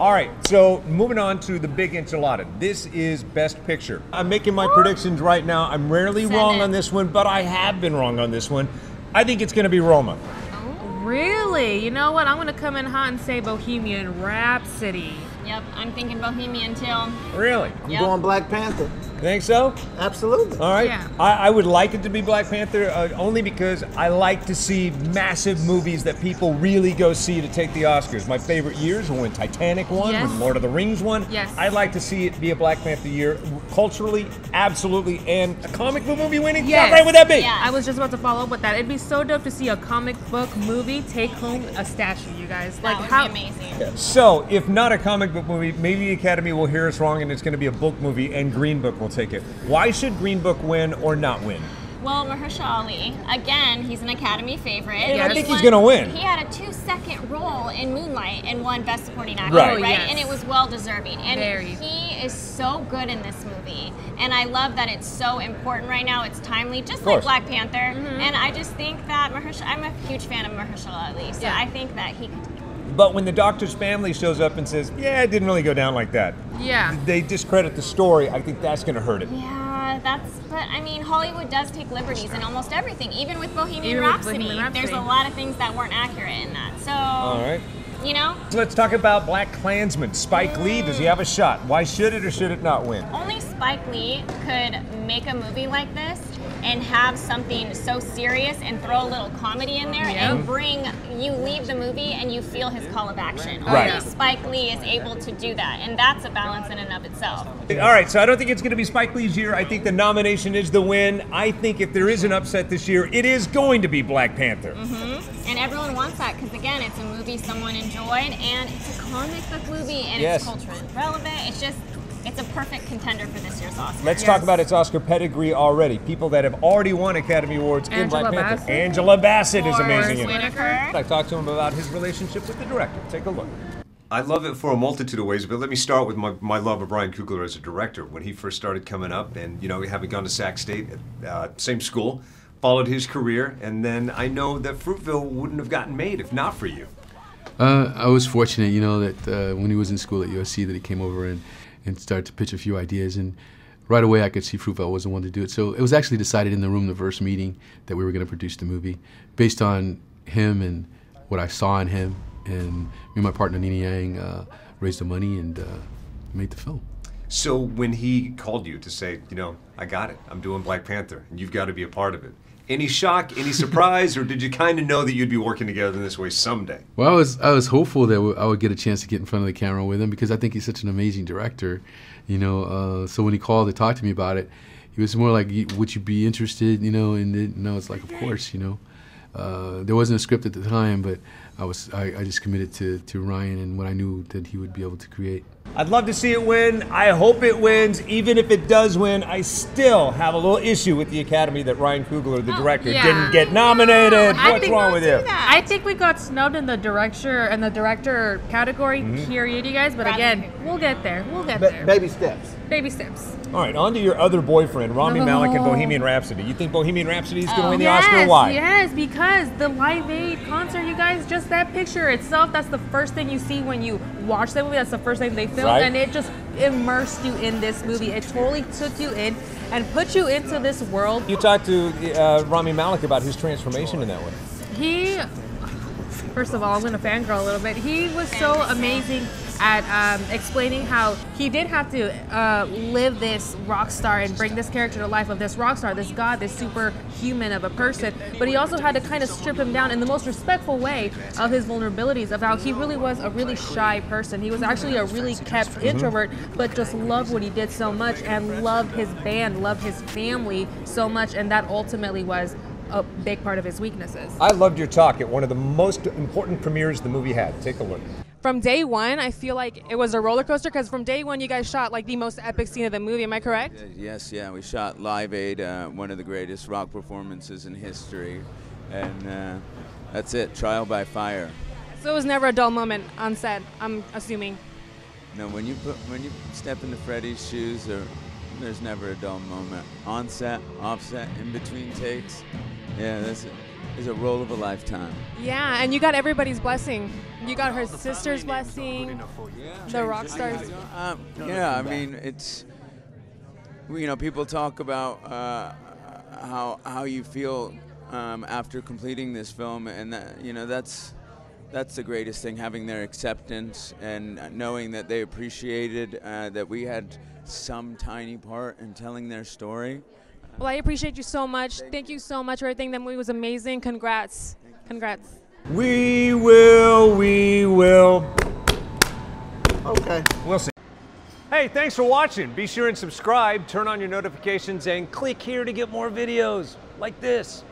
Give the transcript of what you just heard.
All right, so moving on to the big enchilada. This is Best Picture. I'm making my predictions right now. I'm rarely wrong on this one, but I have been wrong on this one. I think it's going to be Roma. Really? You know what? I'm going to come in hot and say Bohemian Rhapsody. Yep, I'm thinking Bohemian too. Really? I'm going Black Panther. You think so? Absolutely. All right. Yeah. I would like it to be Black Panther only because I like to see massive movies that people really go see to take the Oscars. My favorite years were when Titanic won, Yes. when Lord of the Rings won. Yes. I'd like to see it be a Black Panther year, culturally, absolutely, and a comic book movie winning. Yes. How great would that be? Yeah. I was just about to follow up with that. It'd be so dope to see a comic book movie take home a statue, you guys. That would be amazing. So, if not a comic book movie, maybe the Academy will hear us wrong and it's going to be a book movie and Green Book will take it. Why should Green Book win or not win? Well, Mahershala Ali, again, he's an Academy favorite. And I think he's going to win. He had a 2-second role in Moonlight and won Best Supporting Actor, Right. Oh, right? yes. And it was well deserving. And Very. he is so good in this movie. And I love that it's so important right now. It's timely, just course. like Black Panther. And I just think that I'm a huge fan of Mahershala Ali, so Yeah. I think that he could. But when the doctor's family shows up and says, yeah, it didn't really go down like that. Yeah. They discredit the story. I think that's going to hurt it. Yeah, but I mean, Hollywood does take liberties in almost everything, even with Bohemian Even with Rhapsody. Bohemian Rhapsody. There's a lot of things that weren't accurate in that. So, All right. you know, Let's talk about Black Klansman. Spike Lee, does he have a shot? Why should it or should it not win? only Spike Lee could make a movie like this and have something so serious and throw a little comedy in there and you leave the movie and you feel his call of action. Right. Only Spike Lee is able to do that, and that's a balance in and of itself. All right, so I don't think it's going to be Spike Lee's year. I think the nomination is the win. I think if there is an upset this year, it is going to be Black Panther. And everyone wants that because, again, it's a movie someone enjoyed, and it's a comic book movie, and Yes. it's culturally relevant. It's a perfect contender for this year's Oscar. Let's talk about its Oscar pedigree already. People that have already won Academy Awards in Angela Black Panther. Bassett. Angela Bassett is Forrest amazing in it. Whitaker. I talked to him about his relationship with the director. Take a look. I love it for a multitude of ways, but let me start with my love of Ryan Coogler as a director. When he first started coming up, and having gone to Sac State, same school, followed his career, and then I know that Fruitville wouldn't have gotten made if not for you. I was fortunate, that when he was in school at USC, that he came over and started to pitch a few ideas, and right away I could see Fruitvale was the one to do it. So it was actually decided in the room, the first meeting, that we were going to produce the movie based on him and what I saw in him. And me and my partner Nina Yang raised the money and made the film. So when he called you to say, I got it, I'm doing Black Panther, and you've got to be a part of it, any shock, any surprise, or did you kind of know that you'd be working together in this way someday? Well, I was hopeful that I would get a chance to get in front of the camera with him because I think he's such an amazing director, So when he called to talk to me about it, he was more like, "Would you be interested?" In it, and I was like, "Of course." There wasn't a script at the time, but I just committed to Ryan and what I knew that he would be able to create. I'd love to see it win. I hope it wins. Even if it does win, I still have a little issue with the Academy that Ryan Coogler, the director, yeah. didn't get nominated. I What's think wrong with you? I think we got snubbed in the director category, period, you guys. But again, we'll get there. We'll get there. Baby steps. Baby steps. All right, on to your other boyfriend, Rami Malek and Bohemian Rhapsody. You think Bohemian Rhapsody is going to win the Oscar? Why? Yes, because the Live Aid concert, you guys, just that picture itself, that's the first thing you see when you watch the movie. That's the first thing they filmed, Right. and it just immersed you in this movie. It totally took you in and put you into this world. You talked to Rami Malek about his transformation in that way. He, first of all, I'm going to fangirl a little bit. He was so amazing at explaining how he did have to live this rock star and bring this character to life of this rock star, this god, this superhuman of a person, but he also had to kind of strip him down in the most respectful way of his vulnerabilities, of how he really was a really shy person. He was actually a really kept introvert, but just loved what he did so much and loved his band, loved his family so much, and that ultimately was a big part of his weaknesses. I loved your talk at one of the most important premieres the movie had. Take a look. From day one, I feel like it was a roller coaster because from day one, you guys shot like the most epic scene of the movie. Am I correct? Yes, yeah. We shot Live Aid, one of the greatest rock performances in history, and that's it. Trial by fire. So it was never a dull moment on set, I'm assuming. No, when you step into Freddie's shoes, there's never a dull moment. On set, off set, in between takes. Yeah, is a role of a lifetime. Yeah, and you got everybody's blessing. You got her sister's blessing, the rock stars. Yeah, I mean, it's, you know, people talk about how you feel after completing this film, and that, you know, that's the greatest thing, having their acceptance and knowing that they appreciated that we had some tiny part in telling their story. Well, I appreciate you so much. Thank you so much for everything. That movie was amazing. Congrats. Congrats. We will. Okay. We'll see. Hey, thanks for watching. Be sure and subscribe, turn on your notifications, and click here to get more videos like this.